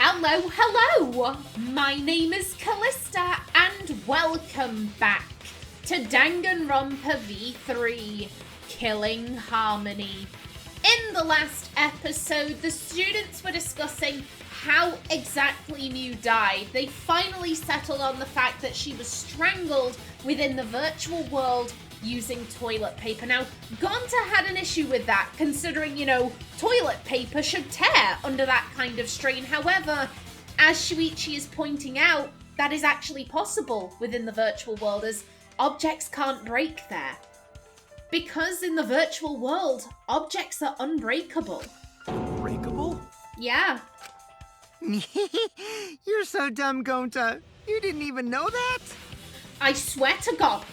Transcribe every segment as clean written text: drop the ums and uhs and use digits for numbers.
Hello, hello! My name is Callista, and welcome back to Danganronpa V3, Killing Harmony. In the last episode, the students were discussing how exactly Miu died. They finally settled on the fact that she was strangled within the virtual world using toilet paper. Now, Gonta had an issue with that, considering, toilet paper should tear under that kind of strain. However, as Shuichi is pointing out, that is actually possible within the virtual world, as objects can't break there. Because in the virtual world, objects are unbreakable. Unbreakable? Yeah. You're so dumb, Gonta. You didn't even know that? I swear to God.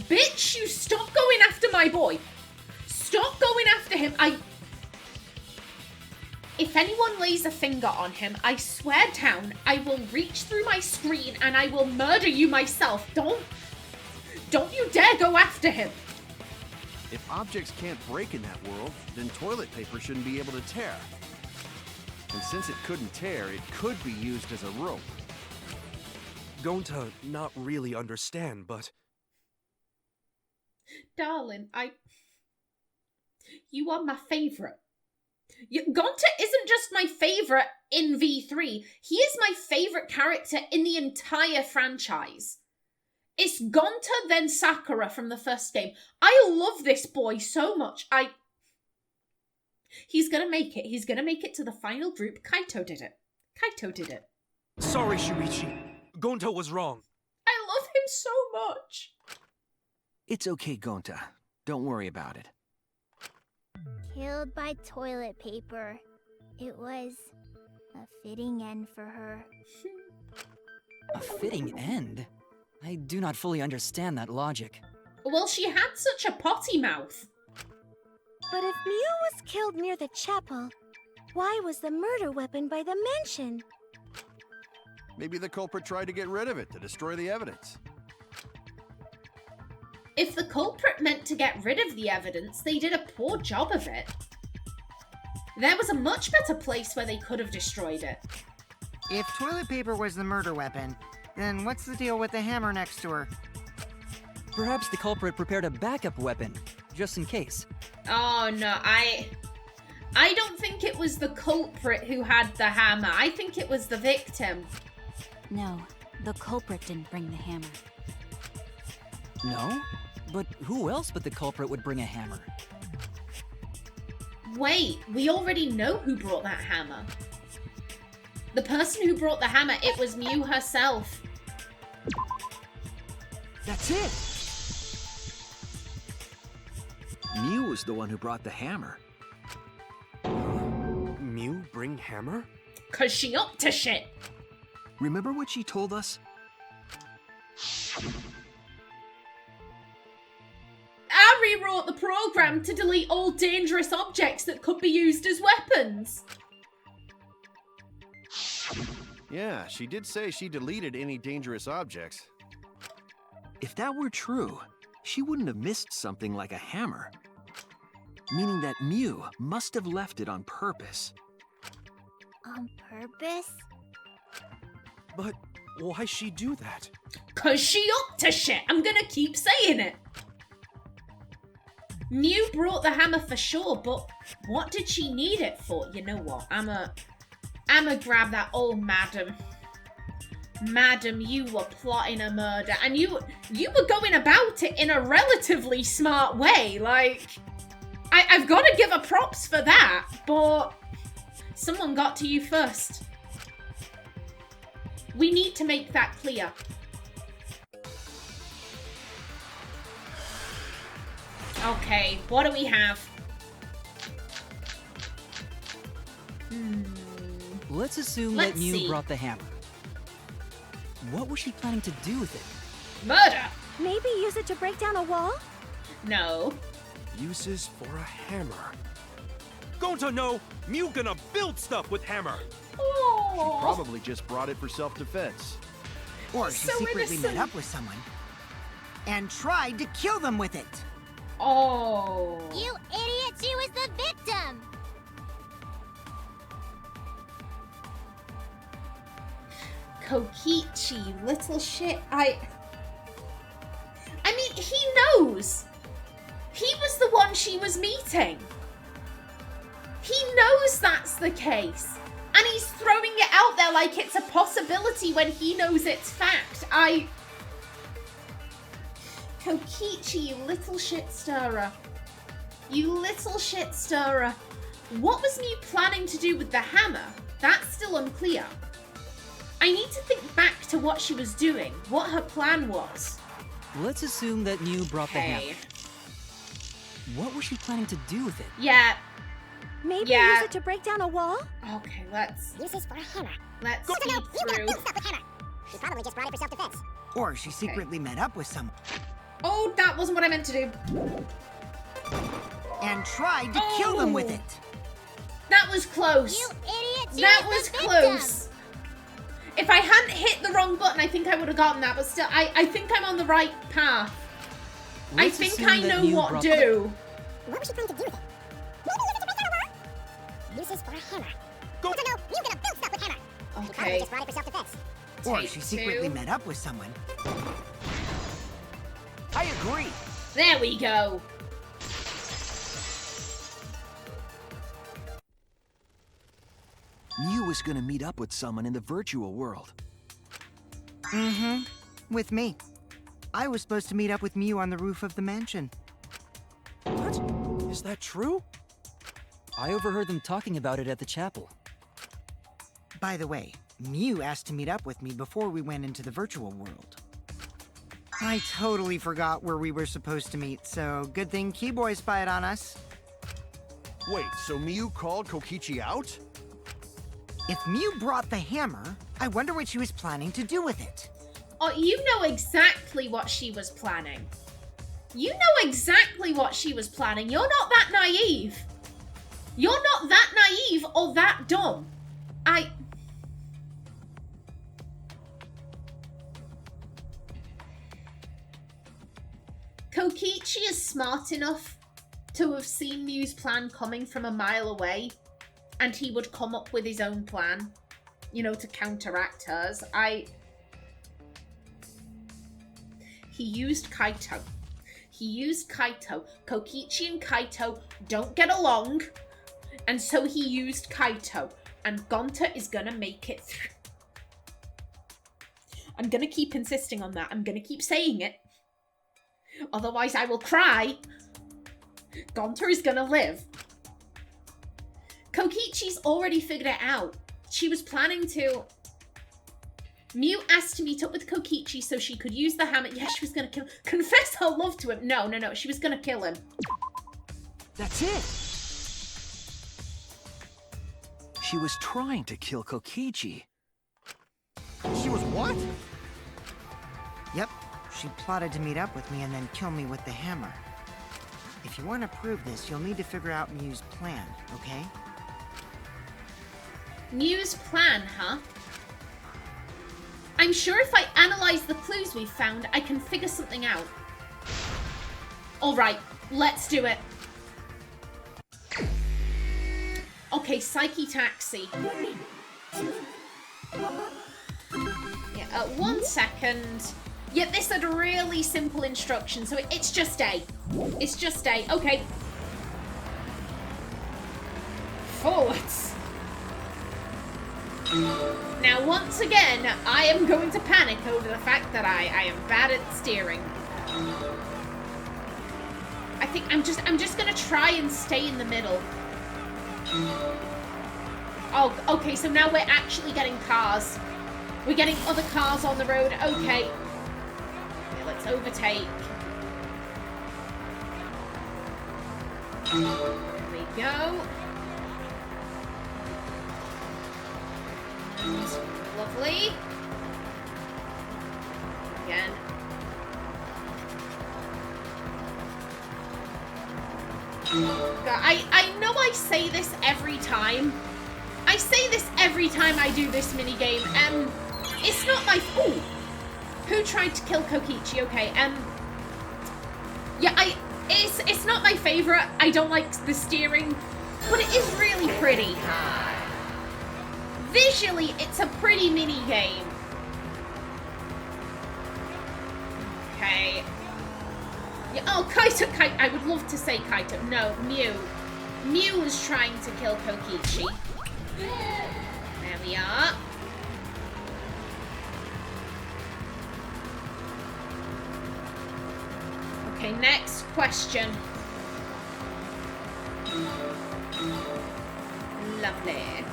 Bitch, you stop going after my boy. Stop going after him. If anyone lays a finger on him, I swear down, I will reach through my screen and I will murder you myself. Don't you dare go after him. If objects can't break in that world, then toilet paper shouldn't be able to tear. And since it couldn't tear, it could be used as a rope. Gonta not really understand, but... Darling, you are my favourite. Gonta isn't just my favourite in V3. He is my favourite character in the entire franchise. It's Gonta, then Sakura from the first game. I love this boy so much. He's gonna make it. He's gonna make it to the final group. Kaito did it. Sorry, Shuichi. Gonta was wrong. I love him so much. It's okay, Gonta. Don't worry about it. Killed by toilet paper. It was a fitting end for her. A fitting end? I do not fully understand that logic. Well, she had such a potty mouth. But if Miu was killed near the chapel, why was the murder weapon by the mansion? Maybe the culprit tried to get rid of it to destroy the evidence. If the culprit meant to get rid of the evidence, they did a poor job of it. There was a much better place where they could have destroyed it. If toilet paper was the murder weapon, then what's the deal with the hammer next to her? Perhaps the culprit prepared a backup weapon, just in case. Oh no, I don't think it was the culprit who had the hammer. I think it was the victim. No, the culprit didn't bring the hammer. No? But who else but the culprit would bring a hammer? Wait, we already know who brought that hammer. The person who brought the hammer, it was Miu herself. That's it! Miu was the one who brought the hammer. Miu bring hammer? 'Cause she up to shit. Remember what she told us? I rewrote the program to delete all dangerous objects that could be used as weapons. Yeah, she did say she deleted any dangerous objects. If that were true, she wouldn't have missed something like a hammer. Meaning that Miu must have left it on purpose. On purpose? But why she do that? 'Cause she up to shit. I'm gonna keep saying it. Miu brought the hammer for sure, but what did she need it for? You know what? I'ma grab that old madam. Madam, you were plotting a murder, and you were going about it in a relatively smart way. Like, I've got to give her props for that, but someone got to you first. We need to make that clear. Okay, what do we have? Let's assume Let's that Miu see. brought the hammer. What was she planning to do with it? Murder! Maybe use it to break down a wall? No. Uses for a hammer. Gonta no! Miu gonna build stuff with hammer! Oh. Probably just brought it for self-defense. Or she So secretly innocent. met up with someone and tried to kill them with it. Oh. You idiot, she was the victim! Kokichi, you little shit. I mean, he knows. He was the one she was meeting. He knows that's the case. And he's throwing it out there like it's a possibility when he knows it's fact. Kokichi, you little shit stirrer. You little shit stirrer. What was Mew planning to do with the hammer? That's still unclear. I need to think back to what she was doing, what her plan was. Let's assume that Mew brought the hammer. What was she planning to do with it? Yeah. Maybe use it to break down a wall? Okay, let's... Use this for a hammer. Let's No, speed you gotta through. build stuff with hammer. She probably just brought it for self-defense. Or she secretly met up with someone Oh, that wasn't what I meant to do. and tried to kill them with it. That was close. You idiots! That was close. If I hadn't hit the wrong button, I think I would have gotten that. But still, I think I'm on the right path. Let's I think assume I that know Mew what brought do. What was she trying to do with it? Maybe use it to break down a wall? Use this for a hammer. Go. No, you're gonna build stuff with hammer. She probably Okay. just brought it for self-defense. Or Take she secretly two. met up with someone. I agree. There we go. Mew was gonna meet up with someone in the virtual world. Mm-hmm. With me. I was supposed to meet up with Mew on the roof of the mansion. What? Is that true? I overheard them talking about it at the chapel. By the way, Mew asked to meet up with me before we went into the virtual world. I totally forgot where we were supposed to meet, so good thing Keyboy spied on us. Wait, so Mew called Kokichi out? If Mew brought the hammer, I wonder what she was planning to do with it. Oh, you know exactly what she was planning. You know exactly what she was planning. You're not that naive. You're not that naive or that dumb. Kokichi is smart enough to have seen Mew's plan coming from a mile away, and he would come up with his own plan, you know, to counteract hers. He used Kaito. He used Kaito. Kokichi and Kaito don't get along, and so he used Kaito. And Gonta is gonna make it through. I'm gonna keep insisting on that. I'm gonna keep saying it. Otherwise I will cry. Gonta is gonna live. Kokichi's already figured it out. She was planning to... Mew asked to meet up with Kokichi so she could use the hammer. Yeah, she was gonna kill... Confess her love to him. No. She was gonna kill him. That's it. She was trying to kill Kokichi. She was what? Yep, she plotted to meet up with me and then kill me with the hammer. If you want to prove this, you'll need to figure out Mew's plan, okay? Mew's plan, huh? I'm sure if I analyze the clues we've found, I can figure something out. Alright, let's do it. Okay, Psyche Taxi. Yeah, 1 second. Yeah, this had really simple instructions, so it's just A. It's just A. Okay. Forwards. Now, once again, I am going to panic over the fact that I am bad at steering. I think I'm just gonna try and stay in the middle. Oh, okay, so now we're actually getting cars. We're getting other cars on the road. Okay. Okay, let's overtake. There we go. Lovely. Again. I know I say this every time. I say this every time I do this minigame. It's not my... Ooh! Who tried to kill Kokichi? Okay, yeah, it's not my favorite. I don't like the steering, but it is really pretty. Visually, it's a pretty mini game. Okay. Yeah, oh, Kaito. I would love to say Kaito. No, Mew. Mew was trying to kill Kokichi. There we are. Okay, next question. Lovely.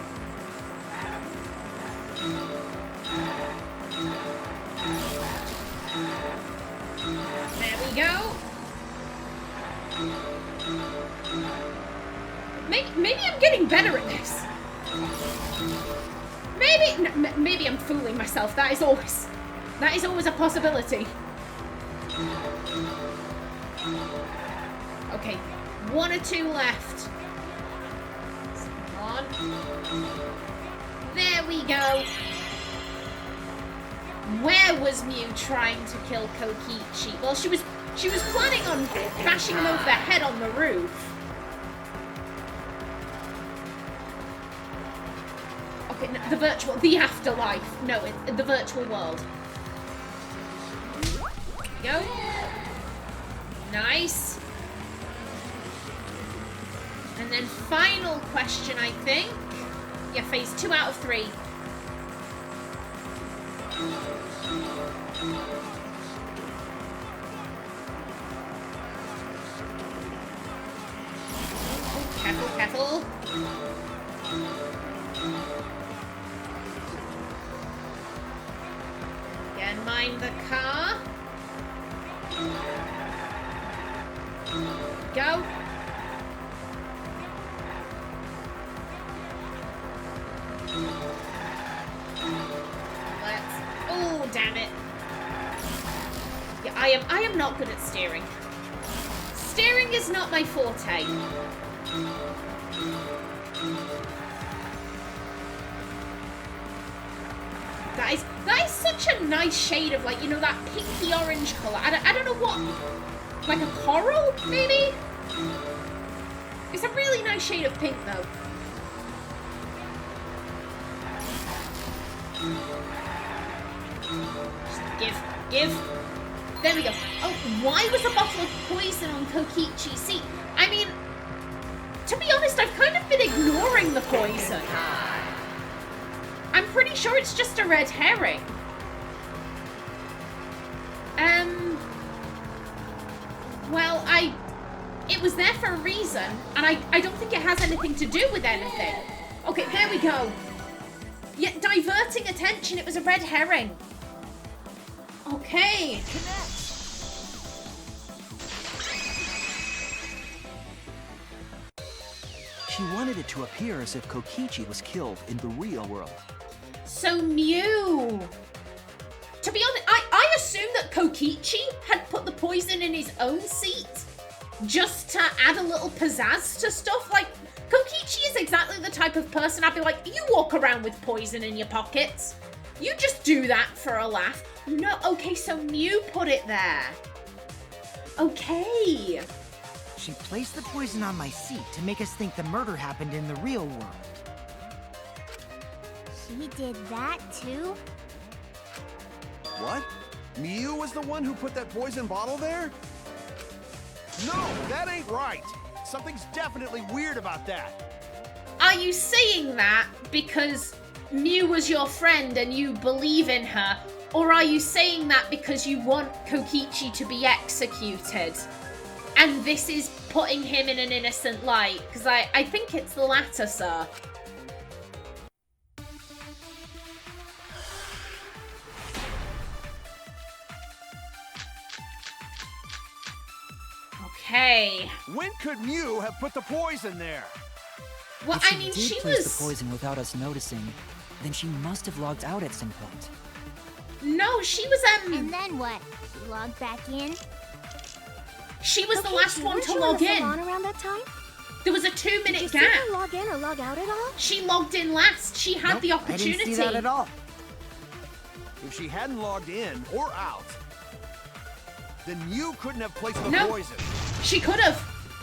There we go. Maybe I'm getting better at this. Maybe I'm fooling myself. That is always a possibility. Okay, 1 or 2 left. Come on. There we go. Where was Mew trying to kill Kokichi? Well, she was planning on bashing him over the head on the roof. Okay, no, the afterlife. No, the virtual world. There we go. Nice. And then final question, I think. Yeah, phase 2 out of 3. Careful, careful. Again, mind the car. Go. Oh, damn it. Yeah, I am not good at steering. Steering is not my forte. That is such a nice shade of, like, you know, that pinky orange color. I don't know what, like a coral, maybe? It's a really nice shade of pink, though. Just give. There we go. Oh, why was a bottle of poison on Kokichi's seat? I mean, to be honest, I've kind of been ignoring the poison. I'm pretty sure it's just a red herring. Well, it was there for a reason, and I don't think it has anything to do with anything. Okay, there we go. Yeah, diverting attention, it was a red herring. Okay. She wanted it to appear as if Kokichi was killed in the real world. So Mew. To be honest, I assumed that Kokichi had put the poison in his own seat just to add a little pizzazz to stuff. Like, Kokichi is exactly the type of person I'd be like, you walk around with poison in your pockets. You just do that for a laugh. No, okay, so Mew put it there. Okay. She placed the poison on my seat to make us think the murder happened in the real world. She did that too? What? Mew was the one who put that poison bottle there? No, that ain't right. Something's definitely weird about that. Are you saying that because Mew was your friend and you believe in her? Or are you saying that because you want Kokichi to be executed? And this is putting him in an innocent light? Because I think it's the latter, sir. Okay. When could Mew have put the poison there? Well, If I mean, did she place was... the poison without us noticing, then she must have logged out at some point. No, she was, And then what? She logged back in? She was the last one to Weren't you log in the in. salon around that time? There was a 2-minute Did you see gap. her log in or log out at all? She logged in last. She had Nope, the opportunity. I didn't see that at all. If she hadn't logged in or out, then Mew couldn't have placed the No. poison. She could have.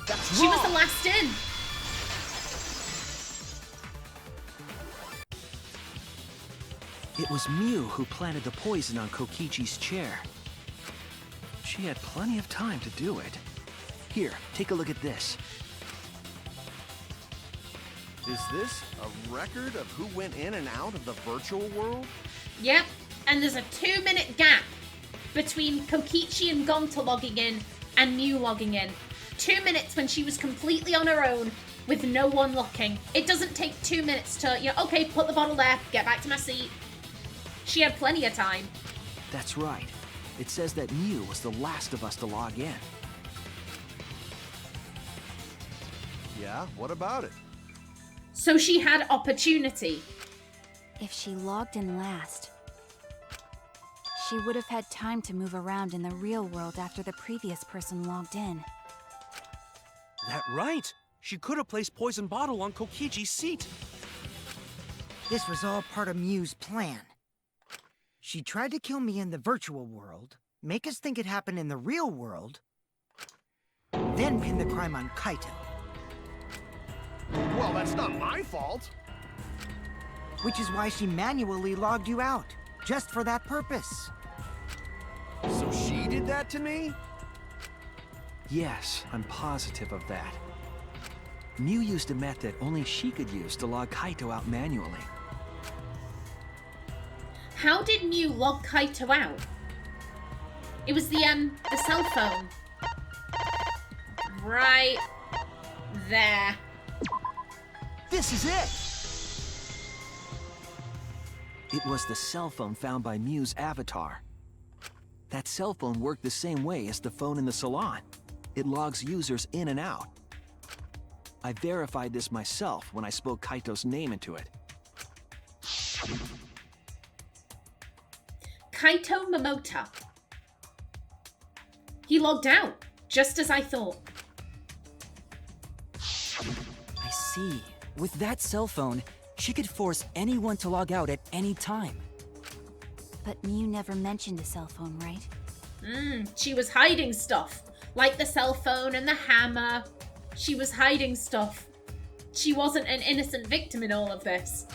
That's She wrong. was the last in. It was Mew who planted the poison on Kokichi's chair. She had plenty of time to do it. Here, take a look at this. Is this a record of who went in and out of the virtual world? Yep, and there's a 2-minute gap between Kokichi and Gonta logging in and Mew logging in. 2 minutes when she was completely on her own with no one looking. It doesn't take 2 minutes to, okay, put the bottle there, get back to my seat. She had plenty of time. That's right. It says that Mew was the last of us to log in. Yeah, what about it? So she had opportunity. If she logged in last, she would have had time to move around in the real world after the previous person logged in. That right. She could have placed poison bottle on Kokichi's seat. This was all part of Mew's plan. She tried to kill me in the virtual world, make us think it happened in the real world, then pin the crime on Kaito. Well, that's not my fault. Which is why she manually logged you out, just for that purpose. So she did that to me? Yes, I'm positive of that. Mew used a method only she could use to log Kaito out manually. How did Mew log Kaito out? It was the cell phone. Right there. This is it! It was the cell phone found by Mew's avatar. That cell phone worked the same way as the phone in the salon. It logs users in and out. I verified this myself when I spoke Kaito's name into it. Kaito Momota. He logged out, just as I thought. I see. With that cell phone, she could force anyone to log out at any time. But Mew never mentioned a cell phone, right? She was hiding stuff. Like the cell phone and the hammer. She was hiding stuff. She wasn't an innocent victim in all of this.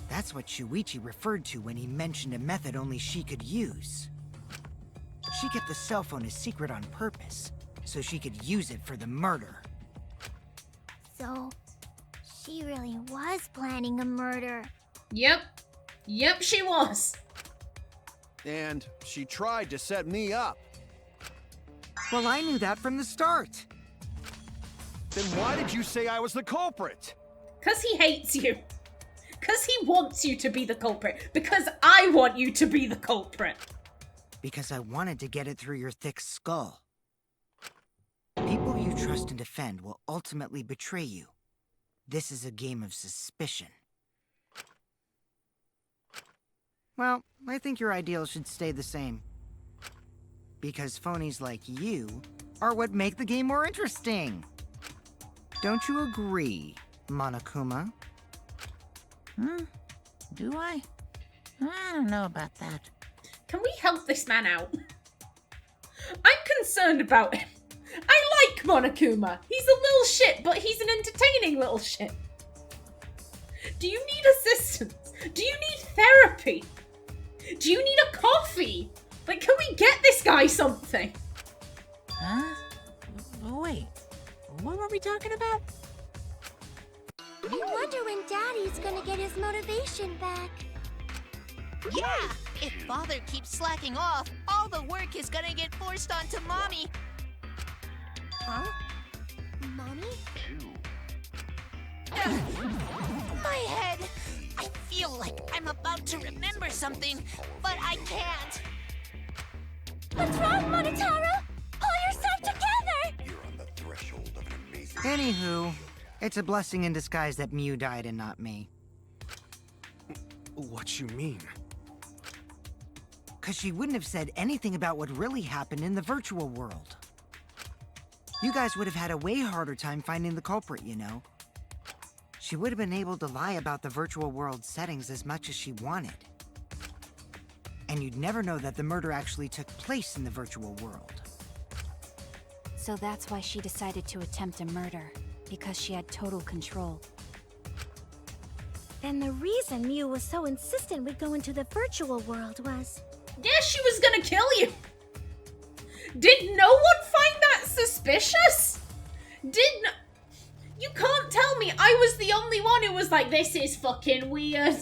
That's what Shuichi referred to when he mentioned a method only she could use. She kept the cell phone a secret on purpose, so she could use it for the murder. So, she really was planning a murder. Yep, she was. And she tried to set me up. Well, I knew that from the start. Then why did you say I was the culprit? Because he hates you. Because he wants you to be the culprit. Because I want you to be the culprit. Because I wanted to get it through your thick skull. People you trust and defend will ultimately betray you. This is a game of suspicion. Well, I think your ideals should stay the same. Because phonies like you are what make the game more interesting. Don't you agree, Monokuma? Do I? I don't know about that. Can we help this man out? I'm concerned about him. I like Monokuma. He's a little shit, but he's an entertaining little shit. Do you need assistance? Do you need therapy? Do you need a coffee? Like, can we get this guy something? Huh? Wait, what were we talking about? I wonder when Daddy's gonna get his motivation back. Yeah! If Father keeps slacking off, all the work is gonna get forced onto Mommy. Huh? Mommy? My head! I feel like I'm about to remember something, but I can't. What's wrong, Monotaro? Pull yourself together! You're on the threshold of an amazing... Anywho, it's a blessing in disguise that Mew died and not me. What you mean? Because she wouldn't have said anything about what really happened in the virtual world. You guys would have had a way harder time finding the culprit, you know. She would have been able to lie about the virtual world settings as much as she wanted. And you'd never know that the murder actually took place in the virtual world. So that's why she decided to attempt a murder, because she had total control. Then the reason Mew was so insistent we go into the virtual world was... Yeah, she was gonna kill you. Did no one find that suspicious? You can't tell me I was the only one who was like, this is fucking weird.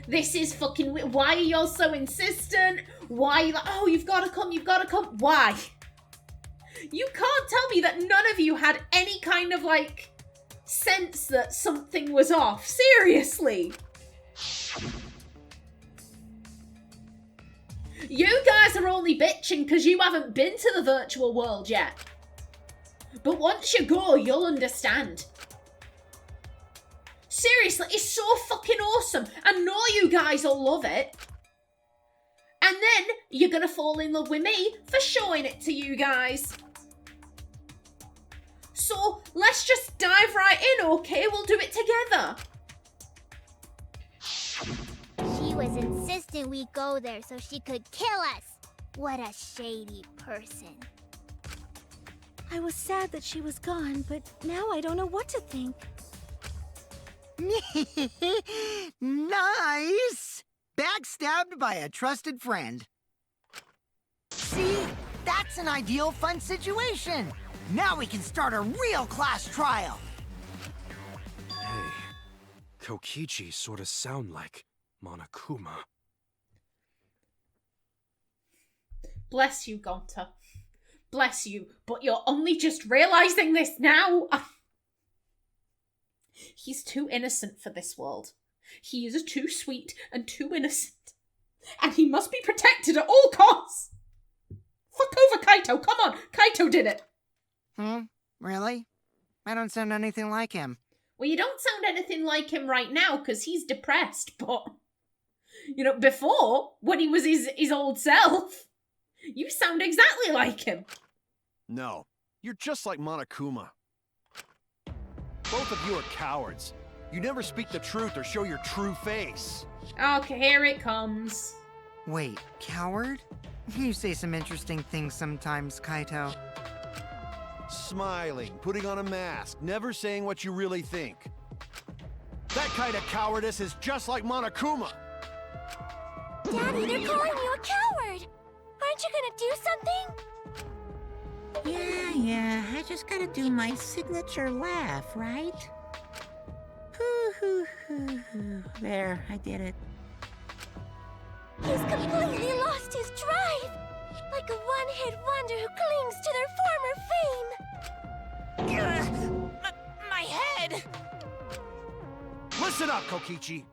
This is fucking weird. Why are y'all so insistent? Why? Oh, you've got to come. You've got to come. Why? You can't tell me that none of you had any kind of, like, sense that something was off. Seriously. You guys are only bitching because you haven't been to the virtual world yet. But once you go, you'll understand. Seriously, it's so fucking awesome. I know you guys will love it. And then you're gonna fall in love with me for showing it to you guys. So let's just dive right in, okay? We'll do it together. She was insistent we go there so she could kill us. What a shady person. I was sad that she was gone, but now I don't know what to think. Nice! Backstabbed by a trusted friend. See? That's an ideal fun situation. Now we can start a real class trial. Hey, Kokichi sort of sound like Monokuma. Bless you, Gonta. Bless you, but you're only just realizing this now. He's too innocent for this world. He is too sweet and too innocent. And he must be protected at all costs. Fuck over Kaito, come on. Kaito did it. Really? I don't sound anything like him. Well, you don't sound anything like him right now because he's depressed, but, you know, before, when he was his old self, you sound exactly like him. No, you're just like Monokuma. Both of you are cowards. You never speak the truth or show your true face. Okay, here it comes. Wait, coward? You say some interesting things sometimes, Kaito. Smiling, putting on a mask, never saying what you really think. That kind of cowardice is just like Monokuma. Daddy, they're calling you a coward! Aren't you gonna do something? Yeah, I just gotta do my signature laugh, right? Hoo. There, I did it. He's completely lost his drive! Like a one-hit wonder who clings to their former fame! My head! Listen up, Kokichi.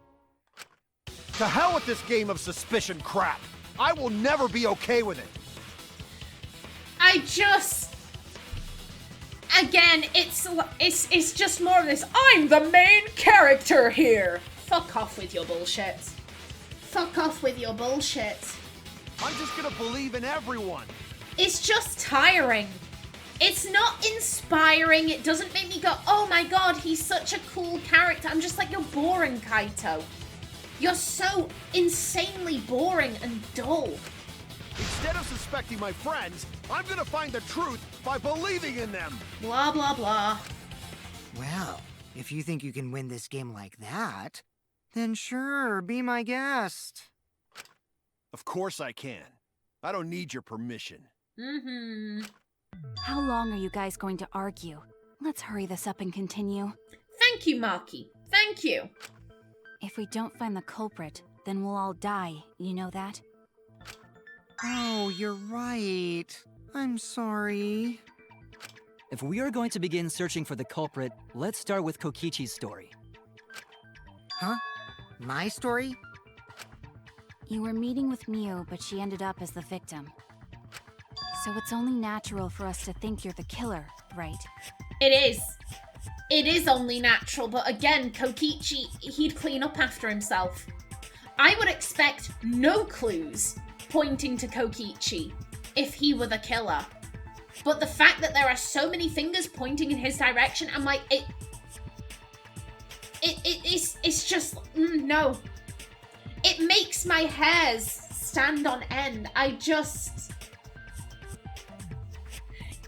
To hell with this game of suspicion crap. I will never be okay with it. Again, it's just more of this, I'm the main character here. Fuck off with your bullshit. Fuck off with your bullshit. I'm just gonna believe in everyone. It's just tiring. It's not inspiring. It doesn't make me go, oh my god, he's such a cool character. I'm just like, you're boring, Kaito. You're so insanely boring and dull. Instead of suspecting my friends, I'm gonna find the truth by believing in them. Blah, blah, blah. Well, if you think you can win this game like that, then sure, be my guest. Of course I can. I don't need your permission. How long are you guys going to argue? Let's hurry this up and continue. Thank you, Maki. Thank you. If we don't find the culprit, then we'll all die, you know that? Oh, you're right. I'm sorry. If we are going to begin searching for the culprit, let's start with Kokichi's story. Huh? My story? You were meeting with Miu, but she ended up as the victim. So it's only natural for us to think you're the killer, right? It is. It is only natural, but again, Kokichi, he'd clean up after himself. I would expect no clues pointing to Kokichi if he were the killer. But the fact that there are so many fingers pointing in his direction, I'm like, it's just, no. It makes my hairs stand on end.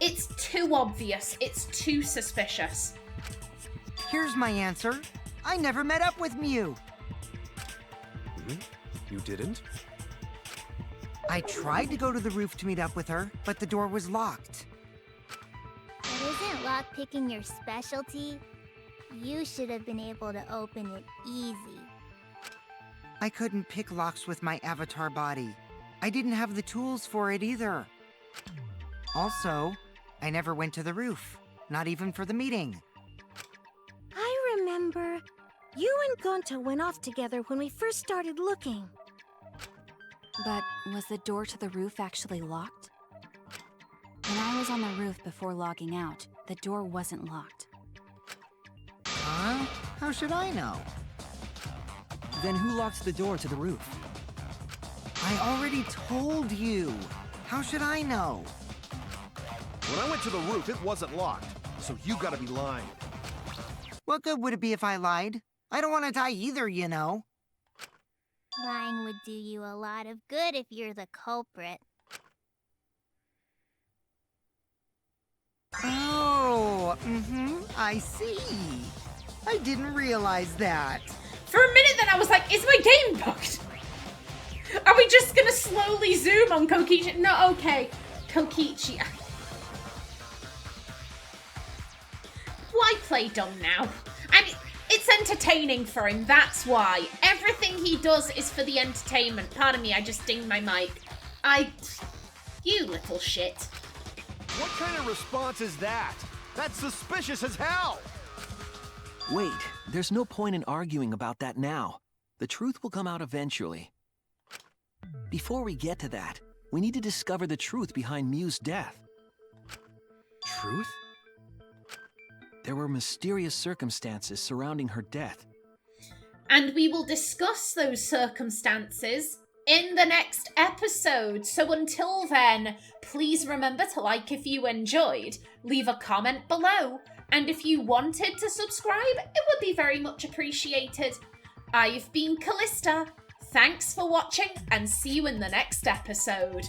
It's too obvious. It's too suspicious. Here's my answer. I never met up with Miu. You didn't? I tried to go to the roof to meet up with her, but the door was locked. But isn't lockpicking your specialty? You should have been able to open it easy. I couldn't pick locks with my avatar body. I didn't have the tools for it either. Also, I never went to the roof, not even for the meeting. I remember you and Gonta went off together when we first started looking. But was the door to the roof actually locked? When I was on the roof before logging out, the door wasn't locked. Huh? How should I know? Then who locked the door to the roof? I already told you. How should I know? When I went to the roof, it wasn't locked. So you gotta be lying. What good would it be if I lied? I don't want to die either, you know. Lying would do you a lot of good if you're the culprit. Oh, I see. I didn't realize that. For a minute then I was like, is my game bugged? Are we just gonna slowly zoom on Kokichi? No, okay. Kokichi. Why play dumb now? I mean, it's entertaining for him, that's why. Everything he does is for the entertainment. Pardon me, I just dinged my mic. You little shit. What kind of response is that? That's suspicious as hell! Wait, there's no point in arguing about that now. The truth will come out eventually. Before we get to that, we need to discover the truth behind Mew's death. Truth? There were mysterious circumstances surrounding her death. And we will discuss those circumstances in the next episode. So until then, please remember to like if you enjoyed, leave a comment below, and if you wanted to subscribe, it would be very much appreciated. I've been Kallista. Thanks for watching, and see you in the next episode.